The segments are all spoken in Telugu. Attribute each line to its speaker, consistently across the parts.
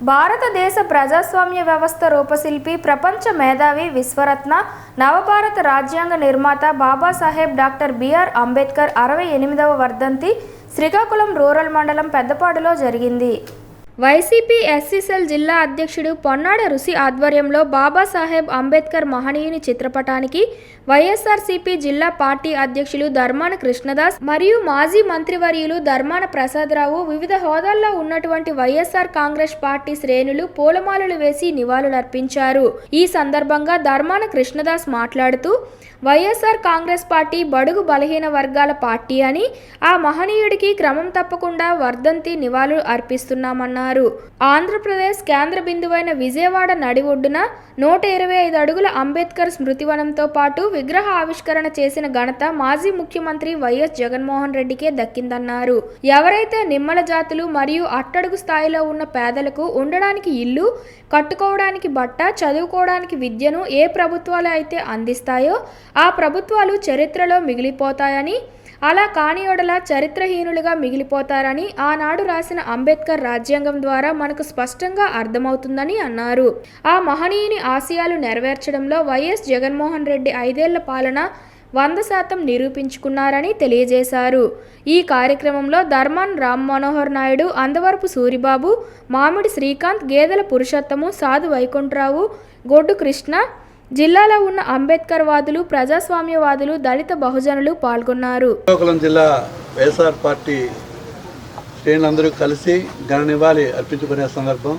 Speaker 1: భారతదేశ ప్రజాస్వామ్య వ్యవస్థ రూపశిల్పి, ప్రపంచ మేధావి, విశ్వరత్న, నవభారత రాజ్యాంగ నిర్మాత బాబాసాహెబ్ డాక్టర్ బిఆర్ అంబేద్కర్ 68వ వర్ధంతి శ్రీకాకుళం రూరల్ మండలం పెద్దపాడులో జరిగింది. వైసీపీ ఎస్సీ సెల్ జిల్లా అధ్యక్షుడు పొన్నాడ రుషి ఆధ్వర్యంలో బాబాసాహెబ్ అంబేద్కర్ మహనీయుని చిత్రపటానికి వైఎస్ఆర్సీపీ జిల్లా పార్టీ అధ్యక్షులు ధర్మాన కృష్ణదాస్ మరియు మాజీ మంత్రివర్యులు ధర్మాన ప్రసాదరావు, వివిధ హోదాల్లో ఉన్నటువంటి వైఎస్ఆర్ కాంగ్రెస్ పార్టీ శ్రేణులు పూలమాలలు వేసి నివాళులర్పించారు. ఈ సందర్భంగా ధర్మాన కృష్ణదాస్ మాట్లాడుతూ, వైఎస్ఆర్ కాంగ్రెస్ పార్టీ బడుగు బలహీన వర్గాల పార్టీ అని, ఆ మహనీయుడికి క్రమం తప్పకుండా వర్ధంతి నివాళులు అర్పిస్తున్నామన్నారు. ఆంధ్రప్రదేశ్ కేంద్ర బిందువైన విజయవాడ నడి ఒడ్డున 125 అడుగుల అంబేద్కర్ స్మృతివనంతో పాటు విగ్రహ ఆవిష్కరణ చేసిన ఘనత మాజీ ముఖ్యమంత్రి వైఎస్ జగన్మోహన్ రెడ్డికే దక్కిందన్నారు. ఎవరైతే నిమ్మల జాతులు మరియు అట్టడుగు స్థాయిలో ఉన్న పేదలకు ఉండడానికి ఇల్లు, కట్టుకోవడానికి బట్ట, చదువుకోవడానికి విద్యను ఏ ప్రభుత్వాలు అయితే అందిస్తాయో ఆ ప్రభుత్వాలు చరిత్రలో మిగిలిపోతాయని, అలా కానియొడల చరిత్రహీనులుగా మిగిలిపోతారని ఆనాడు రాసిన అంబేద్కర్ రాజ్యాంగం ద్వారా మనకు స్పష్టంగా అర్థమవుతుందని అన్నారు. ఆ మహనీయుని ఆశయాలు నెరవేర్చడంలో వైఎస్ జగన్మోహన్ రెడ్డి 5 ఏళ్ల పాలన 100% నిరూపించుకున్నారని తెలియజేశారు. ఈ కార్యక్రమంలో ధర్మాన్ రామ్ మనోహర్ నాయుడు, అందవరపు సూరిబాబు, మామిడి శ్రీకాంత్, గేదెల పురుషోత్తము, సాధు వైకుంఠరావు, గొడ్డు కృష్ణ, జిల్లాలో ఉన్న అంబేద్కర్ వాదులు, ప్రజాస్వామ్యవాదులు, దళిత బహుజనులు పాల్గొన్నారు.
Speaker 2: శ్రీకాకుళం జిల్లా వైఎస్ఆర్ పార్టీ శ్రేణులందరూ కలిసి ఘన నివాళి అర్పించుకునే సందర్భం.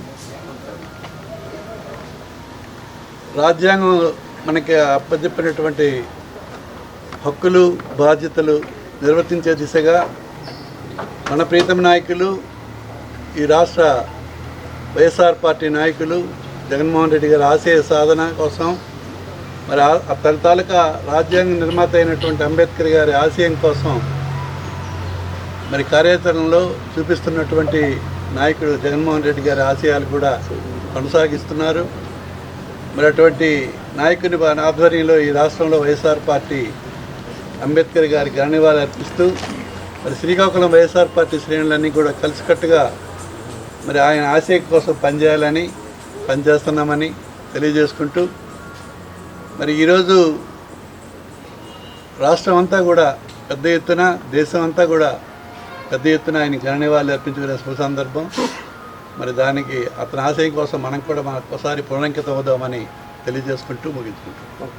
Speaker 2: రాజ్యాంగం మనకి అప్పచెప్పినటువంటి హక్కులు, బాధ్యతలు నిర్వర్తించే దిశగా మన ప్రీతమ నాయకులు, ఈ రాష్ట్ర వైఎస్ఆర్ పార్టీ నాయకులు జగన్మోహన్ రెడ్డి గారి ఆశయ సాధన కోసం, మరి తన తాలూకా రాజ్యాంగ నిర్మాత అయినటువంటి అంబేద్కర్ గారి ఆశయం కోసం మరి కార్యాచరణలో చూపిస్తున్నటువంటి నాయకుడు జగన్మోహన్ రెడ్డి గారి ఆశయాలు కూడా కొనసాగిస్తున్నారు. మరి అటువంటి నాయకుని ఆధ్వర్యంలో ఈ రాష్ట్రంలో వైఎస్ఆర్ పార్టీ అంబేద్కర్ గారి ఘన నివాళి అర్పిస్తూ మరి శ్రీకాకుళం వైఎస్ఆర్ పార్టీ శ్రేణులన్నీ కూడా కలిసికట్టుగా మరి ఆయన ఆశయం కోసం పనిచేస్తున్నామని తెలియజేసుకుంటూ, మరి ఈరోజు రాష్ట్రం అంతా కూడా పెద్ద ఎత్తున, దేశం అంతా కూడా పెద్ద ఎత్తున ఆయన ఘన నివాళి అర్పించుకునే శుభ సందర్భం. మరి దానికి అతని ఆశయం కోసం మనం కూడా ఒకసారి పునరంకితం అవుదామని తెలియజేసుకుంటూ ముగించుకుంటాం.